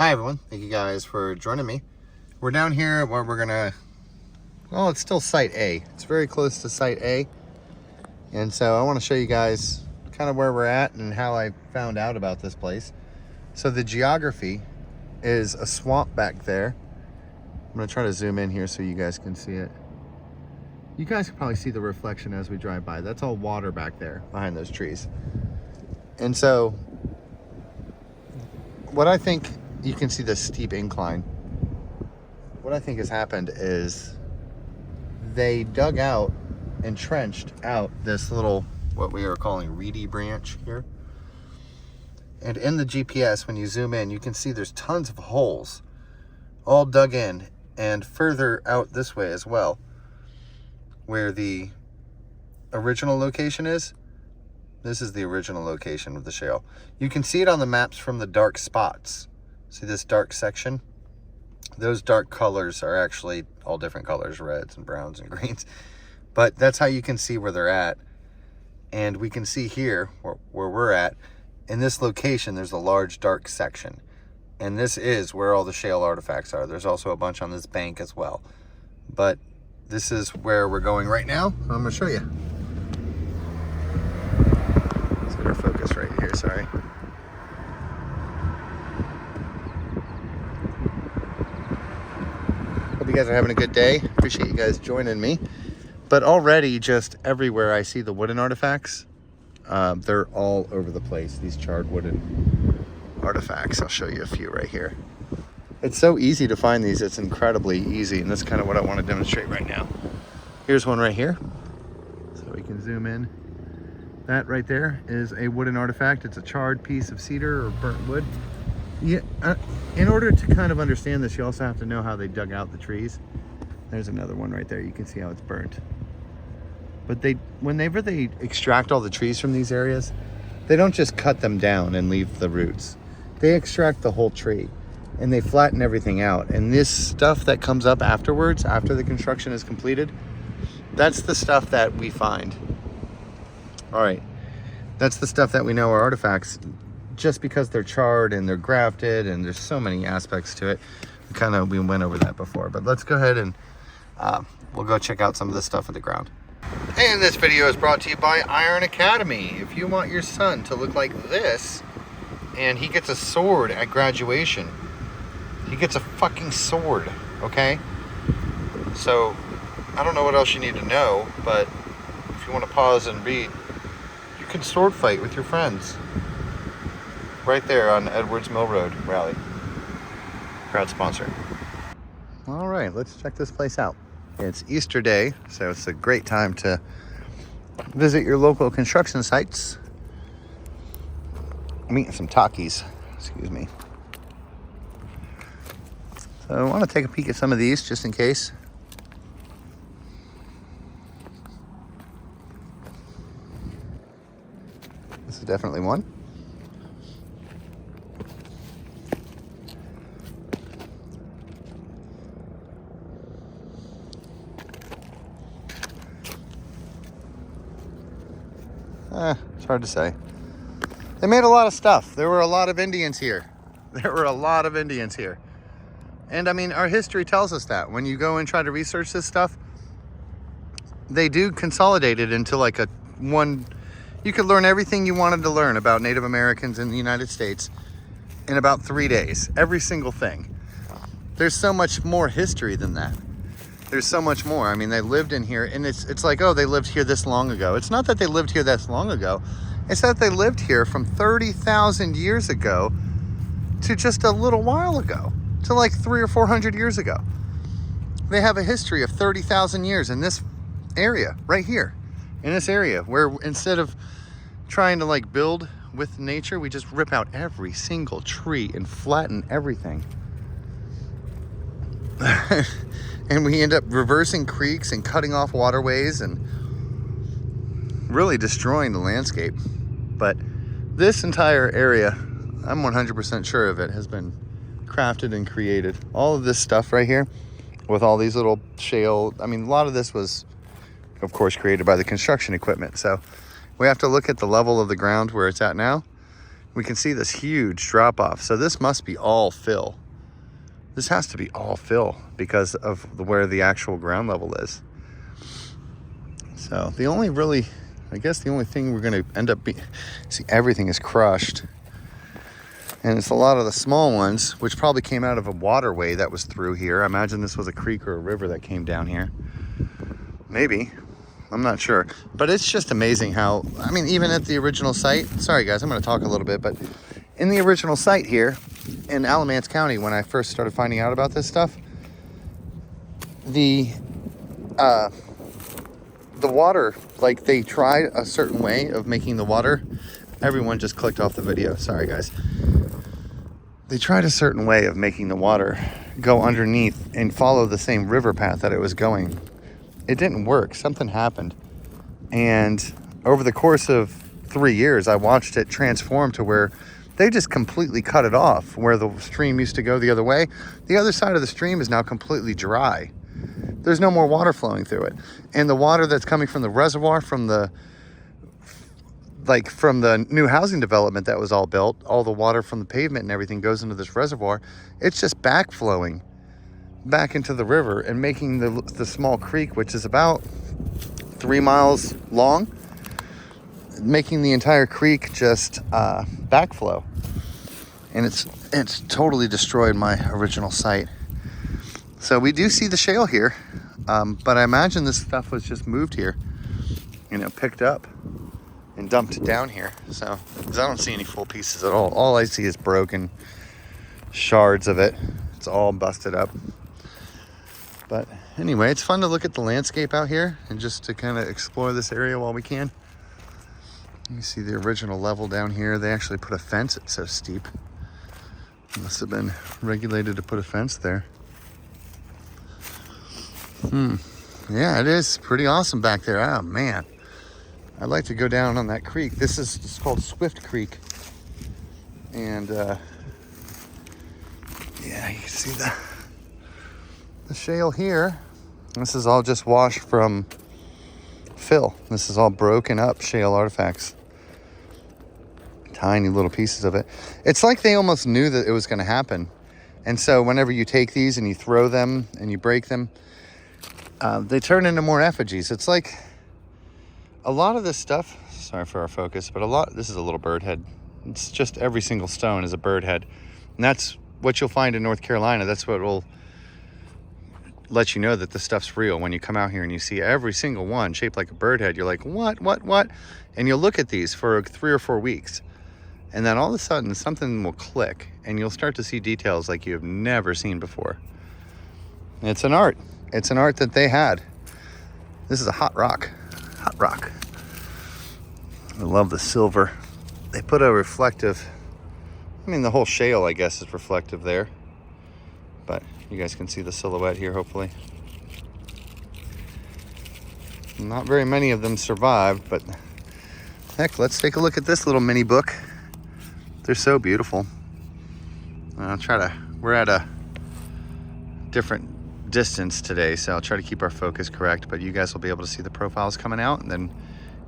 Hi everyone, thank you guys for joining me. We're down here where we're gonna, well, it's still Site A. It's very close to Site A. And so I want to show you guys kind of where we're at and how I found out about this place. So the geography is a swamp back there. I'm gonna try to zoom in here so you guys can see it. You guys can probably see the reflection as we drive by. That's all water back there behind those trees. And so what I think, you can see this steep incline. What I think has happened is they dug out and trenched out this little, what we are calling reedy branch here. And in the GPS, when you zoom in, you can see there's tons of holes all dug in, and further out this way as well, where the original location is. This is the original location of the shale. You can see it on the maps from the dark spots. See this dark section? Those dark colors are actually all different colors, reds and browns and greens. But that's how you can see where they're at. And we can see here, where we're at, in this location, there's a large dark section. And this is where all the shale artifacts are. There's also a bunch on this bank as well. But this is where we're going right now. I'm gonna show you. Let's get our focus right here, sorry. Hope you guys are having a good day. Appreciate you guys joining me. But already just everywhere I see the wooden artifacts, they're all over the place, these charred wooden artifacts. I'll show you a few right here. It's so easy to find these, it's incredibly easy, and that's kind of what I want to demonstrate right now. Here's one right here, so we can zoom in. That right there is a wooden artifact. It's a charred piece of cedar or burnt wood. Yeah, in order to kind of understand this, you also have to know how they dug out the trees. There's another one right there. You can see how it's burnt. But whenever they extract all the trees from these areas, they don't just cut them down and leave the roots. They extract the whole tree and they flatten everything out. And this stuff that comes up afterwards, after the construction is completed, that's the stuff that we find. All right, that's the stuff that we know are artifacts, just because they're charred and they're grafted and there's so many aspects to it. We went over that before, but let's go ahead and we'll go check out some of this stuff at the ground. And this video is brought to you by Iron Academy. If you want your son to look like this and he gets a sword at graduation, he gets a fucking sword, okay? So I don't know what else you need to know, but if you want to pause and read, you can sword fight with your friends right there on Edwards Mill Road Rally. Proud sponsor. All right, let's check this place out. It's Easter Day, so it's a great time to visit your local construction sites. I'm eating some Takis, excuse me. So I want to take a peek at some of these just in case. This is definitely one. It's hard to say. They made a lot of stuff. There were a lot of Indians here. And I mean, our history tells us that. When you go and try to research this stuff, they do consolidate it into like one. You could learn everything you wanted to learn about Native Americans in the United States in about 3 days. Every single thing. There's so much more history than that. There's so much more. I mean, they lived in here, and it's like, oh, they lived here this long ago. It's not that they lived here this long ago. It's that they lived here from 30,000 years ago to just a little while ago, to like 300 or 400 years ago. They have a history of 30,000 years in this area, right here, in this area, where instead of trying to like build with nature, we just rip out every single tree and flatten everything. And we end up reversing creeks and cutting off waterways and really destroying the landscape. But this entire area, I'm 100% sure of it, has been crafted and created. All of this stuff right here with all these little shale, I mean, a lot of this was, of course, created by the construction equipment. So we have to look at the level of the ground where it's at now we can see this huge drop off. So this must be all fill. This has to be all fill because of where the actual ground level is. So the only really, I guess the only thing we're going to end up see, everything is crushed. And it's a lot of the small ones, which probably came out of a waterway that was through here. I imagine this was a creek or a river that came down here. Maybe. I'm not sure. But it's just amazing how, I mean, even at the original site, sorry guys, I'm going to talk a little bit, but in the original site here in Alamance County, when I first started finding out about this stuff, the water, like they tried a certain way of making the water. Everyone just clicked off the video. Sorry guys. They tried a certain way of making the water go underneath and follow the same river path that it was going. It didn't work. Something happened. And over the course of 3 years, I watched it transform to where they just completely cut it off. Where the stream used to go the other way, the other side of the stream is now completely dry. There's no more water flowing through it. And the water that's coming from the reservoir, from the new housing development that was all built, all the water from the pavement and everything goes into this reservoir. It's just backflowing back into the river and making the small creek, which is about 3 miles long, making the entire creek just backflow. And it's totally destroyed my original site. So we do see the shale here, but I imagine this stuff was just moved here, you know, picked up and dumped down here. So, because I don't see any full pieces at all. All I see is broken shards of it. It's all busted up. But anyway, it's fun to look at the landscape out here and just to kind of explore this area while we can. You see the original level down here. They actually put a fence. It's so steep. It must have been regulated to put a fence there. Yeah, it is pretty awesome back there. Oh man, I'd like to go down on that creek. It's called Swift Creek, and yeah, you can see the shale here. This is all just washed from fill. This is all broken up shale artifacts, tiny little pieces of it. It's like they almost knew that it was going to happen, and so whenever you take these and you throw them and you break them, they turn into more effigies. It's like a lot of this stuff, sorry for our focus, but this is a little bird head. It's just every single stone is a bird head. And that's what you'll find in North Carolina. That's what will let you know that the stuff's real. When you come out here and you see every single one shaped like a bird head, you're like, what? And you'll look at these for 3 or 4 weeks. And then all of a sudden something will click and you'll start to see details like you have never seen before. It's an art. It's an art that they had. This is a hot rock. Hot rock. I love the silver. They put a reflective, I mean the whole shale I guess is reflective there. But you guys can see the silhouette here hopefully. Not very many of them survived, but heck, let's take a look at this little mini book. They're so beautiful. We're at a different distance today, so I'll try to keep our focus correct, but you guys will be able to see the profiles coming out. And then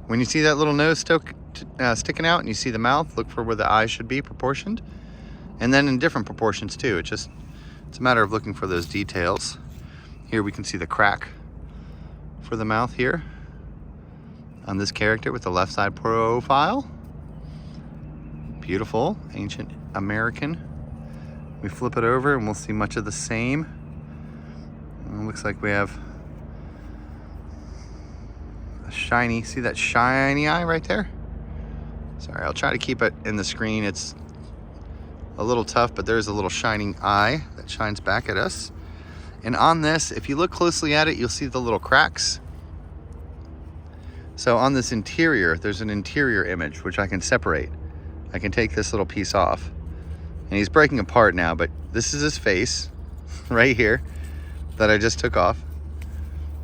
when you see that little nose sticking out and you see the mouth, look for where the eyes should be proportioned, and then in different proportions too. It's a matter of looking for those details. Here we can see the crack for the mouth here on this character with the left side profile. Beautiful ancient American. We flip it over and we'll see much of the same. It looks like we have a shiny, see that shiny eye right there? Sorry, I'll try to keep it in the screen. It's a little tough, but there's a little shining eye that shines back at us. And on this, if you look closely at it, you'll see the little cracks. So on this interior, there's an interior image, which I can separate. I can take this little piece off. And he's breaking apart now, but this is his face right here that I just took off.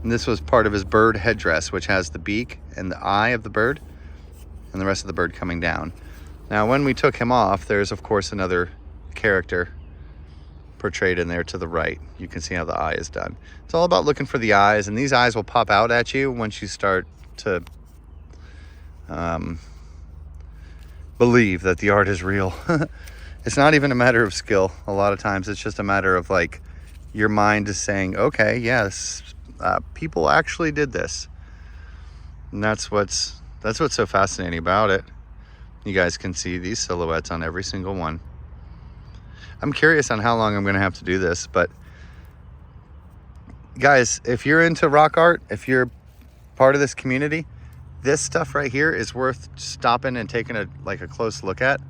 And this was part of his bird headdress, which has the beak and the eye of the bird and the rest of the bird coming down. Now, when we took him off, there's of course another character portrayed in there to the right. You can see how the eye is done. It's all about looking for the eyes, and these eyes will pop out at you once you start to believe that the art is real. It's not even a matter of skill. A lot of times it's just a matter of like your mind is saying, okay, yes, people actually did this. And that's what's so fascinating about it. You guys can see these silhouettes on every single one. I'm curious on how long I'm going to have to do this, but guys, if you're into rock art, if you're part of this community, this stuff right here is worth stopping and taking a close look at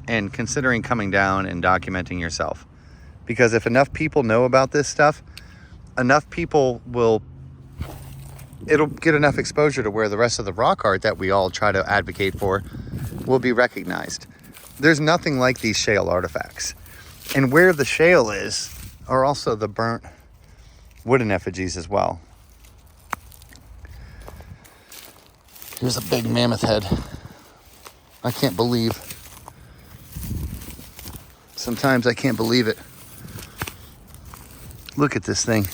and considering coming down and documenting yourself. Because if enough people know about this stuff, enough people it'll get enough exposure to where the rest of the rock art that we all try to advocate for will be recognized. There's nothing like these shale artifacts. And where the shale is are also the burnt wooden effigies as well. Here's a big mammoth head. I can't believe. Sometimes I can't believe it. Look at this thing.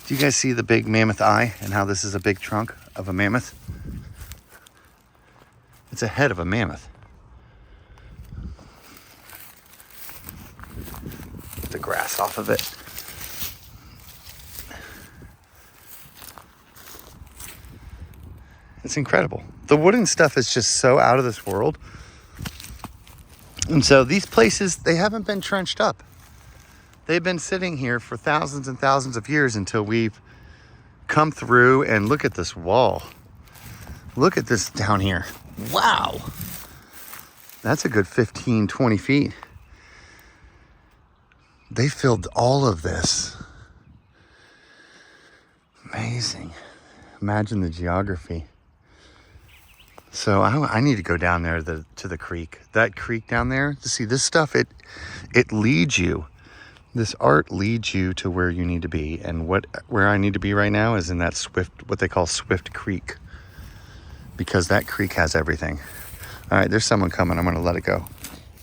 Do you guys see the big mammoth eye and how this is a big trunk of a mammoth? It's a head of a mammoth. Get the grass off of it. It's incredible. The wooden stuff is just so out of this world. And so these places, they haven't been trenched up. They've been sitting here for thousands and thousands of years until we've come through and look at this wall. Look at this down here. Wow. That's a good 15, 20 feet. They filled all of this. Amazing. Imagine the geography. So I need to go down there to the creek. That creek down there, to see this stuff, it leads you. This art leads you to where you need to be. And where I need to be right now is in that what they call Swift Creek. Because that creek has everything. All right, there's someone coming. I'm going to let it go.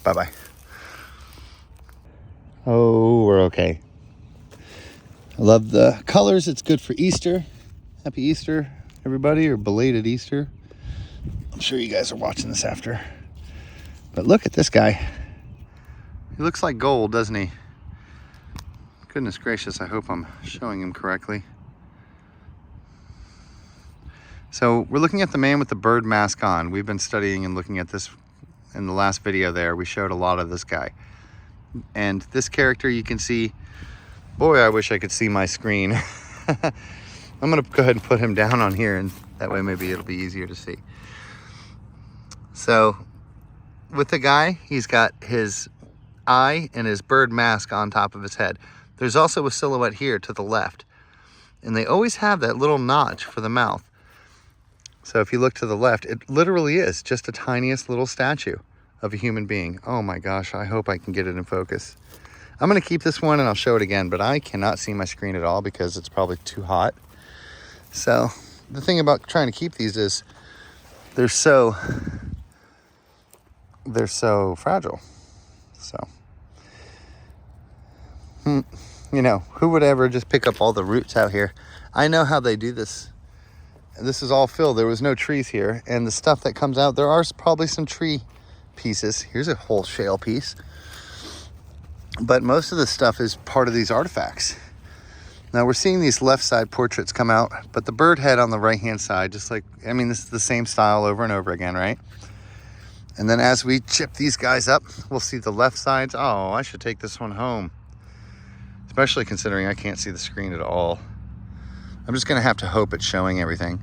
Bye-bye. Oh, we're okay. I love the colors. It's good for Easter. Happy Easter, everybody, or belated Easter. I'm sure you guys are watching this after. But look at this guy. He looks like gold, doesn't he? Goodness gracious, I hope I'm showing him correctly. So we're looking at the man with the bird mask on. We've been studying and looking at this in the last video there. We showed a lot of this guy. And this character you can see, boy, I wish I could see my screen. I'm gonna go ahead and put him down on here, and that way maybe it'll be easier to see. So with the guy, he's got his eye and his bird mask on top of his head. There's also a silhouette here to the left. And they always have that little notch for the mouth. So if you look to the left, it literally is just a tiniest little statue of a human being. Oh my gosh, I hope I can get it in focus. I'm gonna keep this one and I'll show it again, but I cannot see my screen at all because it's probably too hot. So the thing about trying to keep these is they're so fragile. So, you know, who would ever just pick up all the roots out here? I know how they do this. This is all filled. There was no trees here. And the stuff that comes out, there are probably some tree pieces. Here's a whole shale piece. But most of the stuff is part of these artifacts. Now we're seeing these left side portraits come out, but the bird head on the right hand side, just like, I mean, this is the same style over and over again, right? And then as we chip these guys up, we'll see the left sides. Oh, I should take this one home. Especially considering I can't see the screen at all. I'm just gonna have to hope it's showing everything.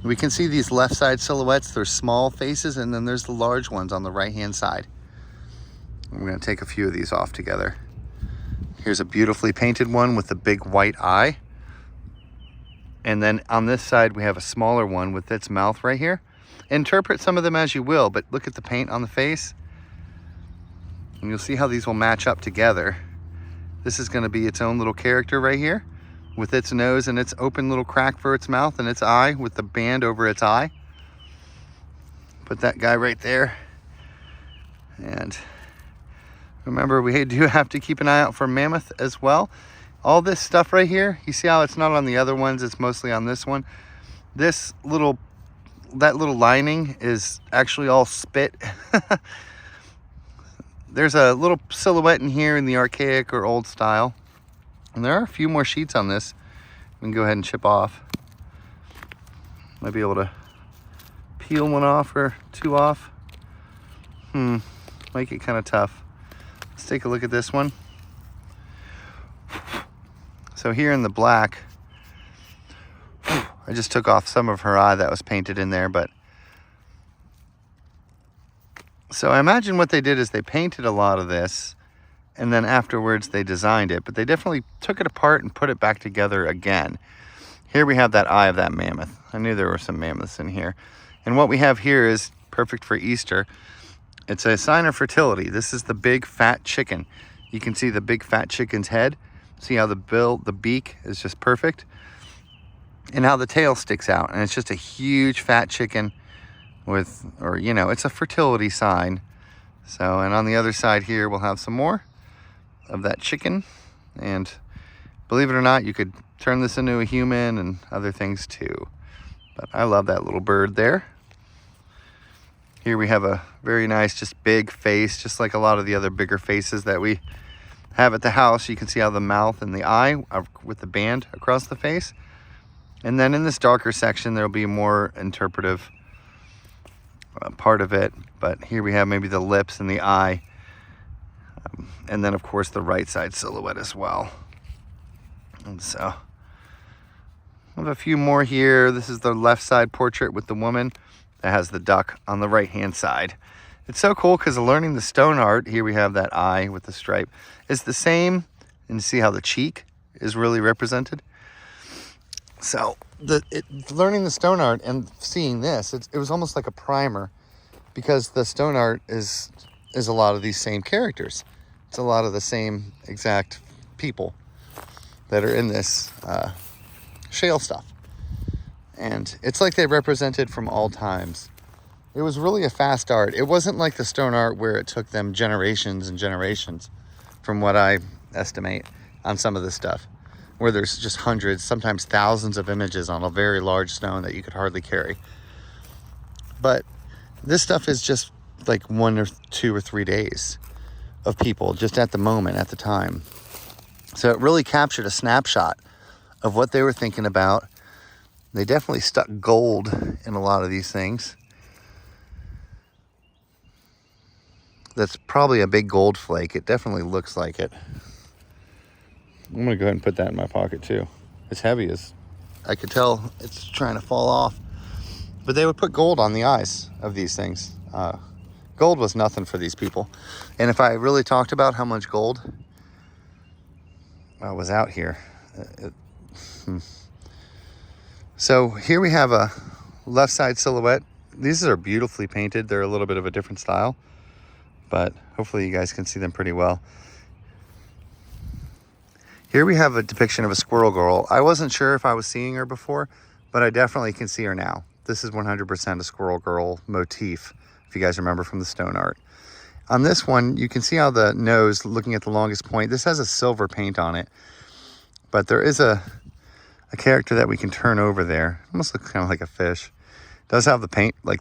We can see these left side silhouettes. There's small faces, and then there's the large ones on the right hand side. I'm gonna take a few of these off together. Here's a beautifully painted one with a big white eye. And then on this side, we have a smaller one with its mouth right here. Interpret some of them as you will, but look at the paint on the face. And you'll see how these will match up together. This is gonna be its own little character right here, with its nose and its open little crack for its mouth and its eye with the band over its eye. Put that guy right there. And remember, we do have to keep an eye out for mammoth as well. All this stuff right here, you see how it's not on the other ones, it's mostly on this one. That little lining is actually all spit. There's a little silhouette in here in the archaic or old style. And there are a few more sheets on this. We can go ahead and chip off. Might be able to peel one off or two off. Make it kind of tough. Let's take a look at this one. So here in the black, I just took off some of her eye that was painted in there, but so I imagine what they did is they painted a lot of this and then afterwards they designed it, but they definitely took it apart and put it back together again. Here we have that eye of that mammoth. I knew there were some mammoths in here. And what we have here is perfect for Easter. It's a sign of fertility. This is the big fat chicken. You can see the big fat chicken's head. See how the beak is just perfect. And how the tail sticks out. And it's just a huge fat chicken with, or you know, it's a fertility sign. So, and on the other side here, we'll have some more of that chicken. And believe it or not, you could turn this into a human and other things too. But I love that little bird there. Here we have a very nice, just big face, just like a lot of the other bigger faces that we have at the house. You can see how the mouth and the eye are with the band across the face. And then in this darker section, there'll be a more interpretive part of it. But here we have maybe the lips and the eye. And then, of course, the right side silhouette as well. And so I have a few more here. This is the left side portrait with the woman that has the duck on the right-hand side. It's so cool because learning the stone art, here we have that eye with the stripe, is the same. And you see how the cheek is really represented. So learning the stone art and seeing this, it was almost like a primer, because the stone art is a lot of these same characters. It's a lot of the same exact people that are in this shale stuff. And it's like they represented from all times. It was really a fast art. It wasn't like the stone art where it took them generations and generations, from what I estimate on some of this stuff, where there's just hundreds, sometimes thousands of images on a very large stone that you could hardly carry. But this stuff is just like 1 or 2 or 3 days of people just at the moment, at the time. So it really captured a snapshot of what they were thinking about. They definitely stuck gold in a lot of these things. That's probably a big gold flake. It definitely looks like it. I'm gonna go ahead and put that in my pocket too. It's heavy as I could tell it's trying to fall off. But they would put gold on the eyes of these things. Gold was nothing for these people. And if I really talked about how much gold was out here. So here we have a left side silhouette. These are beautifully painted. They're a little bit of a different style, but hopefully you guys can see them pretty well. Here we have a depiction of a squirrel girl. I wasn't sure if I was seeing her before, but I definitely can see her now. This is 100% a squirrel girl motif, if you guys remember from the stone art. On this one, you can see how the nose, looking at the longest point, this has a silver paint on it, but there is a character that we can turn over there. Almost looks kind of like a fish. Does have the paint like